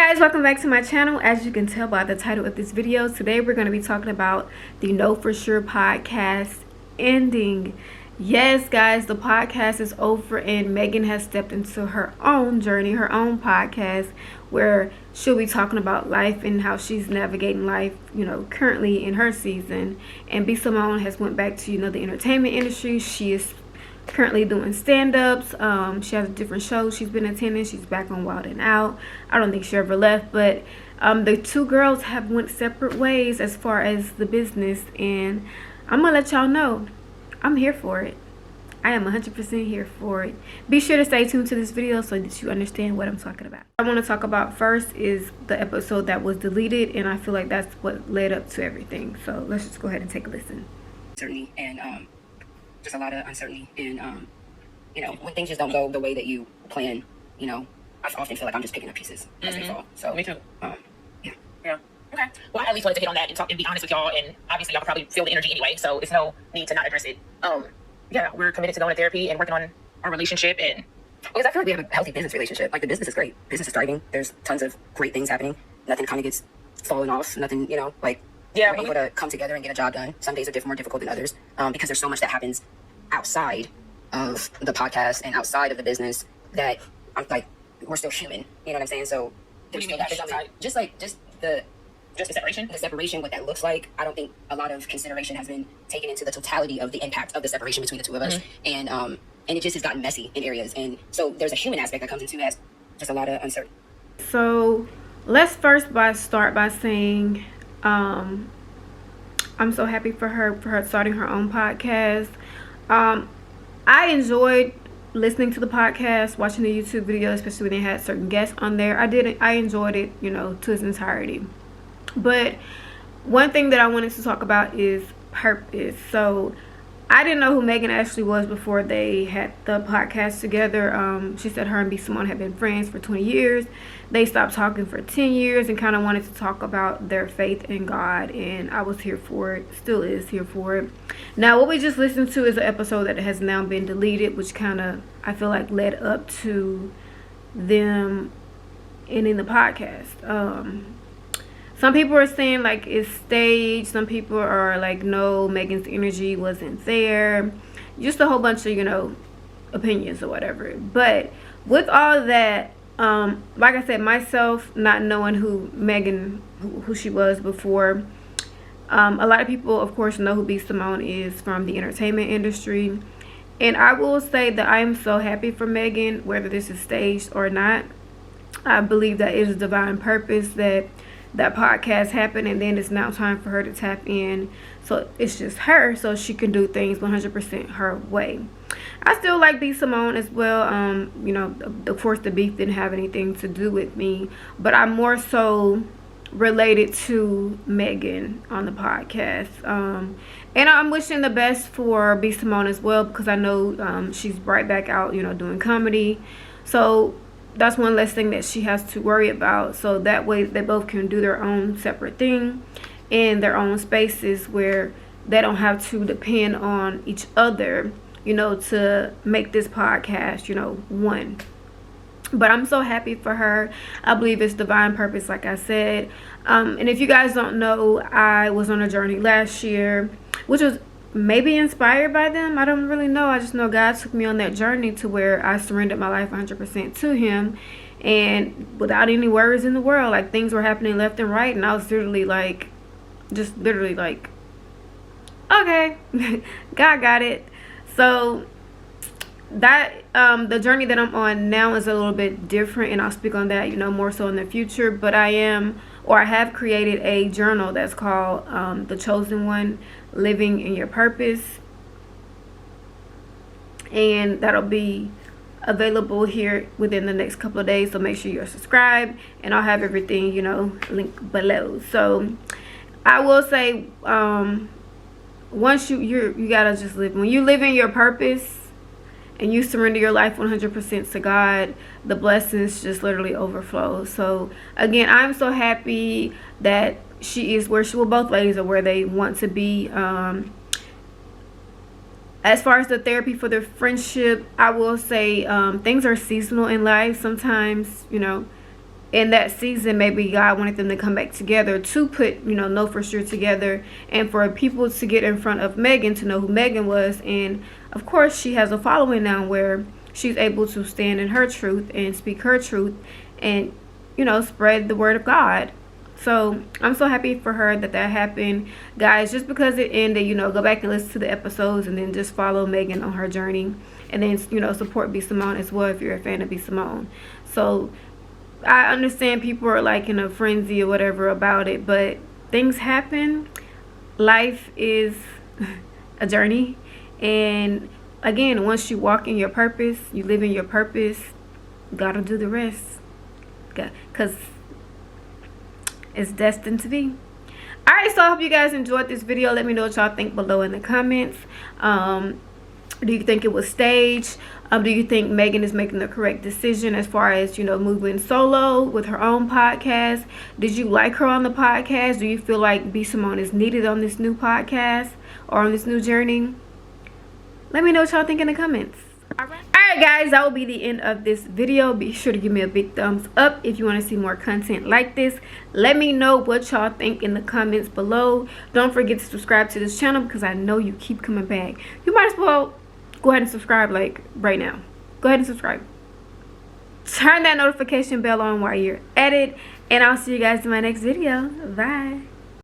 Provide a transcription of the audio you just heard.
Guys, welcome back to my channel. As you can tell by the title of this video, today we're going to be talking about the Know For Sure podcast ending. Yes guys, the podcast is over and Megan has stepped into her own journey, her own podcast, where she'll be talking about life and how she's navigating life, currently in her season. And bsimone has went back to the entertainment industry. She is currently doing stand-ups. She has different shows she's been attending. She's back on Wild and Out. I don't think she ever left, but the two girls have went separate ways as far as the business, and I'm gonna let y'all know I'm here for it. I am 100% here for it. Be sure to stay tuned to this video so that you understand what I'm talking about. What I want to talk about first is the episode that was deleted, and I feel like that's what led up to everything. So let's just go ahead and take a listen. Uncertainty and just a lot of uncertainty, and when things just don't go the way that you plan, I often feel like I'm just picking up pieces as they fall. So me too. Yeah. Okay. Well, I at least wanted to hit on that and talk and be honest with y'all, and obviously y'all can probably feel the energy anyway, so it's no need to not address it. Yeah, we're committed to going to therapy and working on our relationship, and because I feel like we have a healthy business relationship. Like, the business is great. Business is thriving. There's tons of great things happening. Nothing kind of gets fallen off. Nothing, yeah, we're able to come together and get a job done. Some days are more difficult than others, because there's so much that happens outside of the podcast and outside of the business that I'm like, we're still human. You know what I'm saying? So there's still that human, just the separation. The separation, what that looks like. I don't think a lot of consideration has been taken into the totality of the impact of the separation between the two of us, and it just has gotten messy in areas, and so there's a human aspect that comes into it, just a lot of uncertainty. So let's first start by saying I'm so happy for her starting her own podcast. I enjoyed listening to the podcast, watching the YouTube video, especially when they had certain guests on there. I enjoyed it, to its entirety. But one thing that I wanted to talk about is purpose. So I didn't know who meganashley was before they had the podcast together. She said her and bsimone had been friends for 20 years. They stopped talking for 10 years and kind of wanted to talk about their faith in God, and I was here for it, still is here for it. Now, what we just listened to is an episode that has now been deleted, which kind of, I feel like, led up to them ending the podcast. Some people are saying like it's staged. Some people are like, no, Megan's energy wasn't there. Just a whole bunch of, opinions or whatever. But with all that, like I said, myself not knowing who Megan, who she was before, a lot of people, of course, know who bsimone is from the entertainment industry. And I will say that I am so happy for Megan, whether this is staged or not. I believe that it is divine purpose that podcast happened, and then it's now time for her to tap in, so it's just her, so she can do things 100% her way. I still like bsimone as well. Of course the beef didn't have anything to do with me, but I'm more so related to Megan on the podcast, and I'm wishing the best for bsimone as well, because I know she's right back out doing comedy, so that's one less thing that she has to worry about. So that way they both can do their own separate thing in their own spaces, where they don't have to depend on each other, to make this podcast, one. But I'm so happy for her. I believe it's divine purpose, like I said. And if you guys don't know, I was on a journey last year, which was maybe inspired by them. I don't really know. I just know God took me on that journey to where I surrendered my life 100% to him, and without any worries in the world, like, things were happening left and right, and I was literally like, okay, God got it. So that the journey that I'm on now is a little bit different, and I'll speak on that more so in the future. But I have created a journal that's called The Chosen One, Living in Your Purpose, and that'll be available here within the next couple of days, so make sure you're subscribed, and I'll have everything linked below. So I will say, once you gotta just live, when you live in your purpose and you surrender your life 100% to God, the blessings just literally overflow. So again, I'm so happy that she is where both ladies are where they want to be. As far as the therapy for their friendship, I will say things are seasonal in life. Sometimes in that season, maybe God wanted them to come back together to put, Know for Sure together, and for people to get in front of Megan, to know who Megan was. And of course, she has a following now where she's able to stand in her truth and speak her truth and, spread the word of God. So I'm so happy for her that happened. Guys, just because it ended, go back and listen to the episodes and then just follow Megan on her journey. And then, support bsimone as well if you're a fan of bsimone. So I understand people are like in a frenzy or whatever about it, but things happen. Life is a journey. And again, once you walk in your purpose, you live in your purpose, God will do the rest. Because it's destined to be. Alright, so I hope you guys enjoyed this video. Let me know what y'all think below in the comments. Do you think it was staged? Do you think Megan is making the correct decision as far as, moving solo with her own podcast? Did you like her on the podcast? Do you feel like bsimone is needed on this new podcast or on this new journey? Let me know what y'all think in the comments. Alright guys, that will be the end of this video. Be sure to give me a big thumbs up if you want to see more content like this. Let me know what y'all think in the comments below. Don't forget to subscribe to this channel because I know you keep coming back. You might as well go ahead and subscribe like right now. Go ahead and subscribe. Turn that notification bell on while you're at it. And I'll see you guys in my next video. Bye.